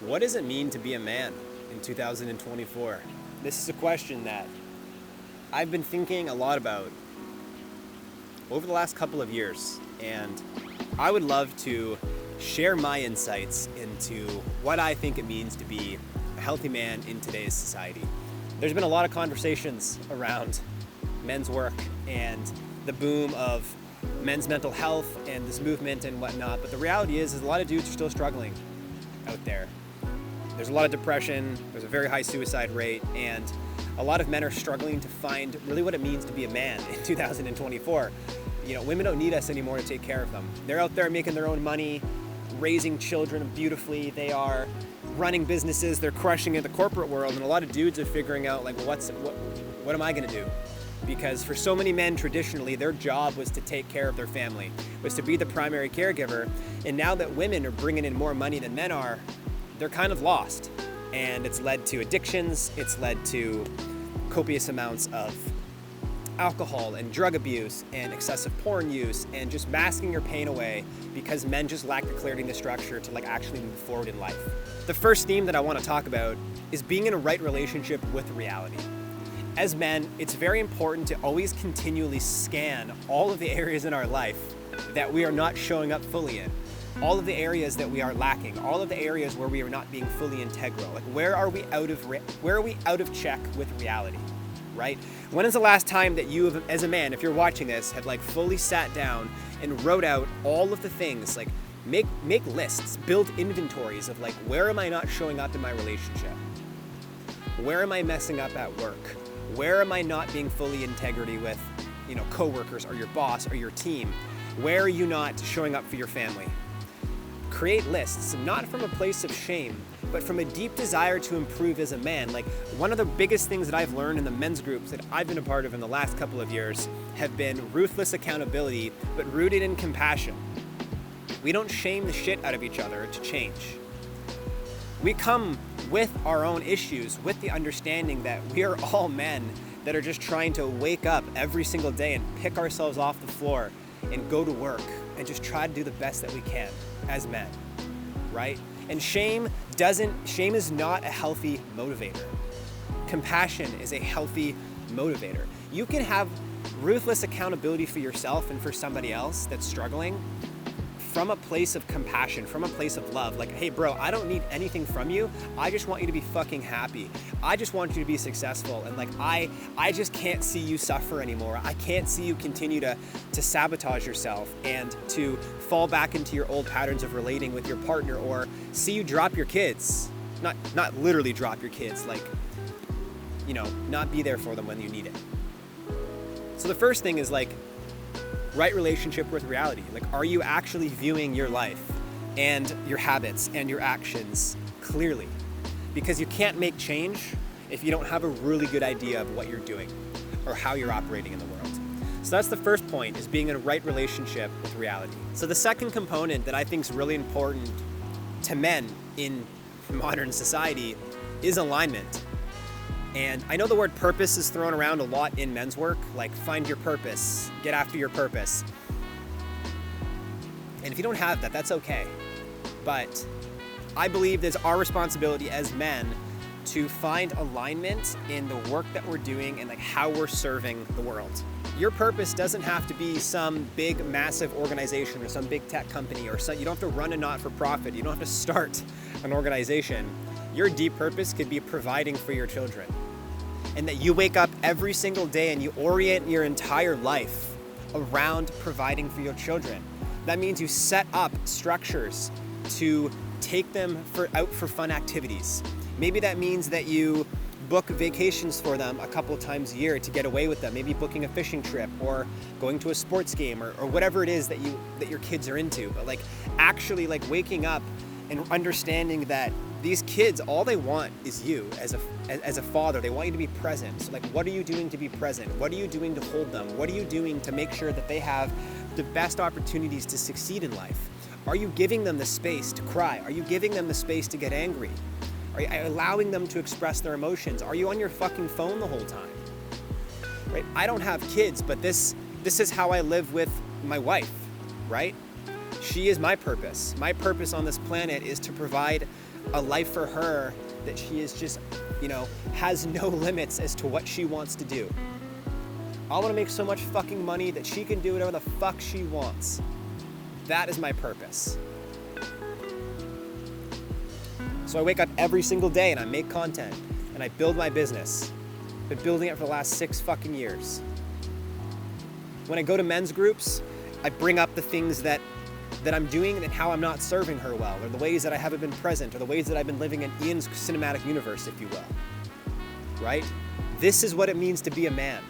What does it mean to be a man in 2024? This is a question that I've been thinking a lot about over the last couple of years, and I would love to share my insights into what I think it means to be a healthy man in today's society. There's been a lot of conversations around men's work and the boom of men's mental health and this movement and whatnot, but the reality is a lot of dudes are still struggling out there. There's a lot of depression, there's a very high suicide rate, and a lot of men are struggling to find really what it means to be a man in 2024. Women don't need us anymore to take care of them. They're out there making their own money, raising children beautifully. They are running businesses, they're crushing in the corporate world, and a lot of dudes are figuring out, like, what am I gonna do? Because for so many men, traditionally, their job was to take care of their family, was to be the primary caregiver. And now that women are bringing in more money than men are, they're kind of lost. And it's led to addictions, it's led to copious amounts of alcohol and drug abuse and excessive porn use and just masking your pain away because men just lack the clarity and the structure to actually move forward in life. The first theme that I want to talk about is being in a right relationship with reality. As men, it's very important to always continually scan all of the areas in our life that we are not showing up fully in. All of the areas that we are lacking, all of the areas where we are not being fully integral. Where are we out of check with reality, right? When is the last time that you, as a man, if you're watching this, have fully sat down and wrote out all of the things, make lists, build inventories of where am I not showing up in my relationship? Where am I messing up at work? Where am I not being fully integrity with, coworkers or your boss or your team? Where are you not showing up for your family? Create lists, not from a place of shame, but from a deep desire to improve as a man. One of the biggest things that I've learned in the men's groups that I've been a part of in the last couple of years have been ruthless accountability, but rooted in compassion. We don't shame the shit out of each other to change. We come with our own issues, with the understanding that we are all men that are just trying to wake up every single day and pick ourselves off the floor and go to work and just try to do the best that we can as men, right? And shame is not a healthy motivator. Compassion is a healthy motivator. You can have ruthless accountability for yourself and for somebody else that's struggling from a place of compassion, from a place of love. Hey bro, I don't need anything from you. I just want you to be fucking happy. I just want you to be successful. And I just can't see you suffer anymore. I can't see you continue to sabotage yourself and to fall back into your old patterns of relating with your partner, or see you drop your kids. Not literally drop your kids, not be there for them when you need it. So the first thing is right relationship with reality. Are you actually viewing your life and your habits and your actions clearly? Because you can't make change if you don't have a really good idea of what you're doing or how you're operating in the world. So that's the first point, is being in a right relationship with reality. So the second component that I think is really important to men in modern society is alignment. And I know the word purpose is thrown around a lot in men's work, find your purpose, get after your purpose. And if you don't have that, that's okay. But I believe it's our responsibility as men to find alignment in the work that we're doing and how we're serving the world. Your purpose doesn't have to be some big, massive organization or some big tech company, or you don't have to run a not-for-profit. You don't have to start an organization. Your deep purpose could be providing for your children. And that you wake up every single day and you orient your entire life around providing for your children. That means you set up structures to take them out for fun activities. Maybe that means that you book vacations for them a couple times a year to get away with them. Maybe booking a fishing trip or going to a sports game or whatever it is that your kids are into. But actually waking up and understanding that these kids, all they want is you as a father. They want you to be present. So what are you doing to be present? What are you doing to hold them? What are you doing to make sure that they have the best opportunities to succeed in life? Are you giving them the space to cry? Are you giving them the space to get angry? Are you allowing them to express their emotions? Are you on your fucking phone the whole time? Right? I don't have kids, but this is how I live with my wife, right? She is my purpose. My purpose on this planet is to provide a life for her that she is just, has no limits as to what she wants to do. I want to make so much fucking money that she can do whatever the fuck she wants. That is my purpose. So I wake up every single day and I make content and I build my business. I've been building it for the last 6 fucking years. When I go to men's groups, I bring up the things that I'm doing and how I'm not serving her well, or the ways that I haven't been present, or the ways that I've been living in Ian's cinematic universe, if you will. Right? This is what it means to be a man.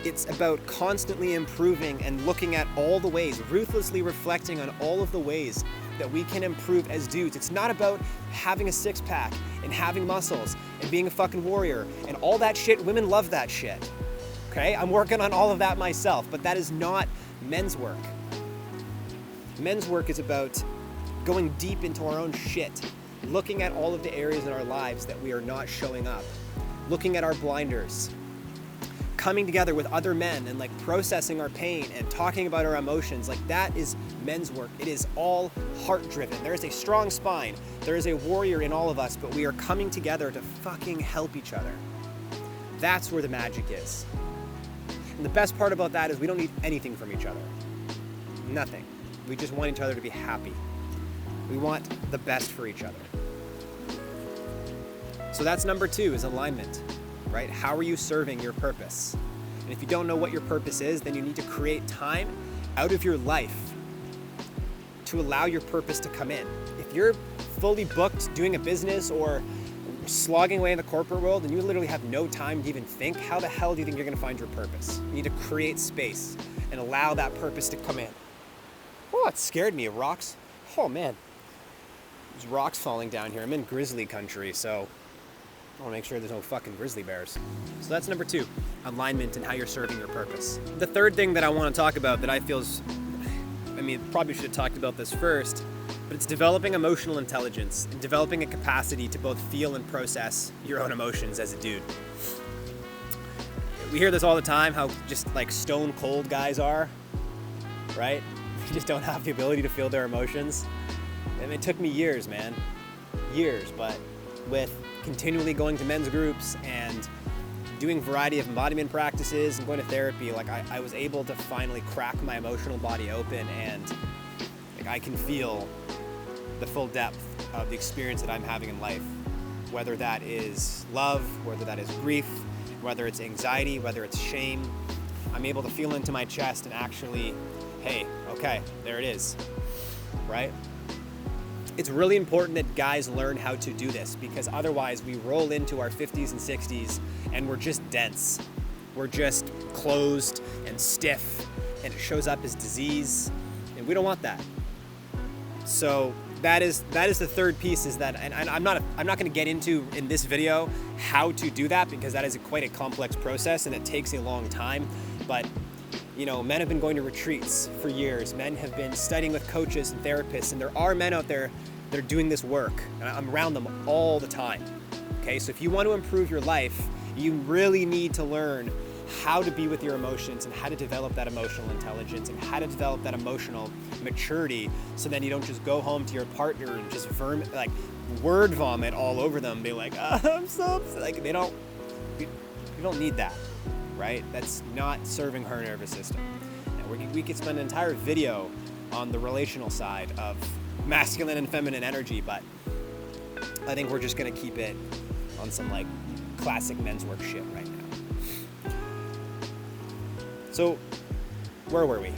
It's about constantly improving and looking at all the ways, ruthlessly reflecting on all of the ways that we can improve as dudes. It's not about having a six-pack and having muscles and being a fucking warrior and all that shit. Women love that shit. Okay? I'm working on all of that myself, but that is not men's work. Men's work is about going deep into our own shit, looking at all of the areas in our lives that we are not showing up, looking at our blinders, coming together with other men and processing our pain and talking about our emotions. That is men's work. It is all heart driven. There is a strong spine. There is a warrior in all of us, but we are coming together to fucking help each other. That's where the magic is. And the best part about that is we don't need anything from each other. Nothing. We just want each other to be happy. We want the best for each other. So that's number 2, is alignment, right? How are you serving your purpose? And if you don't know what your purpose is, then you need to create time out of your life to allow your purpose to come in. If you're fully booked doing a business or slogging away in the corporate world and you literally have no time to even think, how the hell do you think you're gonna find your purpose? You need to create space and allow that purpose to come in. Oh, it scared me, rocks. Oh man, there's rocks falling down here. I'm in grizzly country, so I wanna make sure there's no fucking grizzly bears. So that's number 2, alignment and how you're serving your purpose. The third thing that I wanna talk about that I feel is, probably should have talked about this first, but it's developing emotional intelligence and developing a capacity to both feel and process your own emotions as a dude. We hear this all the time, how just stone cold guys are, right? They just don't have the ability to feel their emotions. And it took me years, man. Years, but with continually going to men's groups and doing a variety of embodiment practices and going to therapy, I was able to finally crack my emotional body open, and I can feel the full depth of the experience that I'm having in life, whether that is love, whether that is grief, whether it's anxiety, whether it's shame. I'm able to feel into my chest and actually, hey, okay, there it is, right? It's really important that guys learn how to do this, because otherwise we roll into our 50s and 60s and we're just dense. We're just closed and stiff, and it shows up as disease, and we don't want that. So that is the third piece, is that, and I'm not going to get into in this video how to do that, because that is quite a complex process and it takes a long time. But men have been going to retreats for years. Men have been studying with coaches and therapists, and there are men out there that are doing this work, and I'm around them all the time. Okay, so if you want to improve your life, you really need to learn how to be with your emotions and how to develop that emotional intelligence and how to develop that emotional maturity, so then you don't just go home to your partner and just word vomit all over them, be like, oh, I'm so upset. You don't need that, right? That's not serving her nervous system. And we could spend an entire video on the relational side of masculine and feminine energy, but I think we're just gonna keep it on some classic men's work shit right now. So, where were we?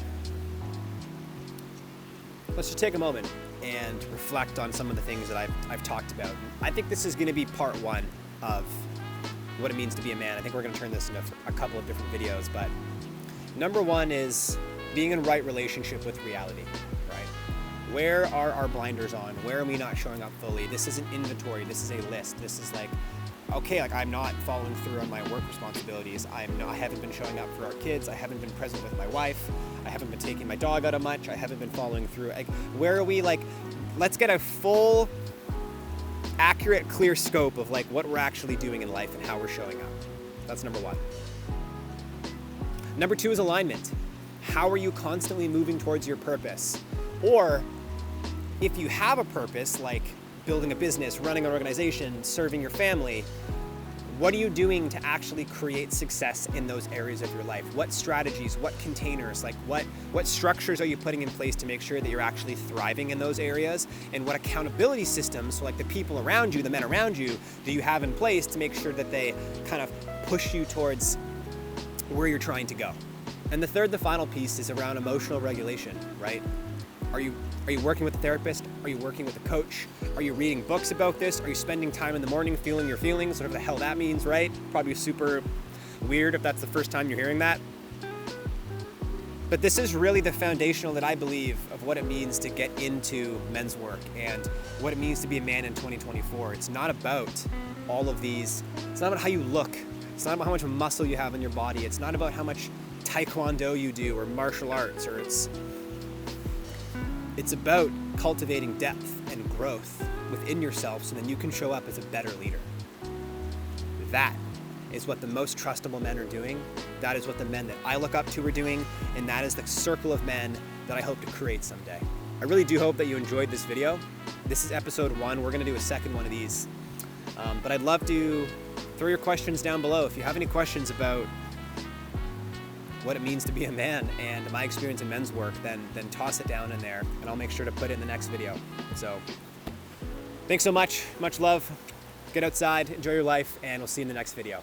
Let's just take a moment and reflect on some of the things that I've talked about. I think this is going to be part 1 of what it means to be a man. I think we're going to turn this into a couple of different videos, but number 1 is being in right relationship with reality, right? Where are our blinders on? Where are we not showing up fully? This is an inventory. This is a list. This is okay, I'm not following through on my work responsibilities. I haven't been showing up for our kids. I haven't been present with my wife. I haven't been taking my dog out much. I haven't been following through. Where are we? Let's get a full, accurate, clear scope of what we're actually doing in life and how we're showing up. That's number 1. Number 2 is alignment. How are you constantly moving towards your purpose? Or if you have a purpose, building a business, running an organization, serving your family. What are you doing to actually create success in those areas of your life? What strategies, what containers, like what structures are you putting in place to make sure that you're actually thriving in those areas? And what accountability systems, so like the people around you, the men around you, do you have in place to make sure that they kind of push you towards where you're trying to go? And the final piece is around emotional regulation, right? Are you working with a therapist? Are you working with a coach? Are you reading books about this? Are you spending time in the morning feeling your feelings? Whatever the hell that means, right? Probably super weird if that's the first time you're hearing that. But this is really the foundational that I believe of what it means to get into men's work and what it means to be a man in 2024. It's not about all of these. It's not about how you look. It's not about how much muscle you have in your body. It's not about how much taekwondo you do or martial arts, or it's about cultivating depth and growth within yourself so then you can show up as a better leader. That is what the most trustable men are doing. That is what the men that I look up to are doing. And that is the circle of men that I hope to create someday. I really do hope that you enjoyed this video. This is episode 1. We're going to do a second one of these. But I'd love to throw your questions down below. If you have any questions about what it means to be a man and my experience in men's work, then toss it down in there and I'll make sure to put it in the next video. So thanks so much. Much love. Get outside, enjoy your life, and we'll see you in the next video.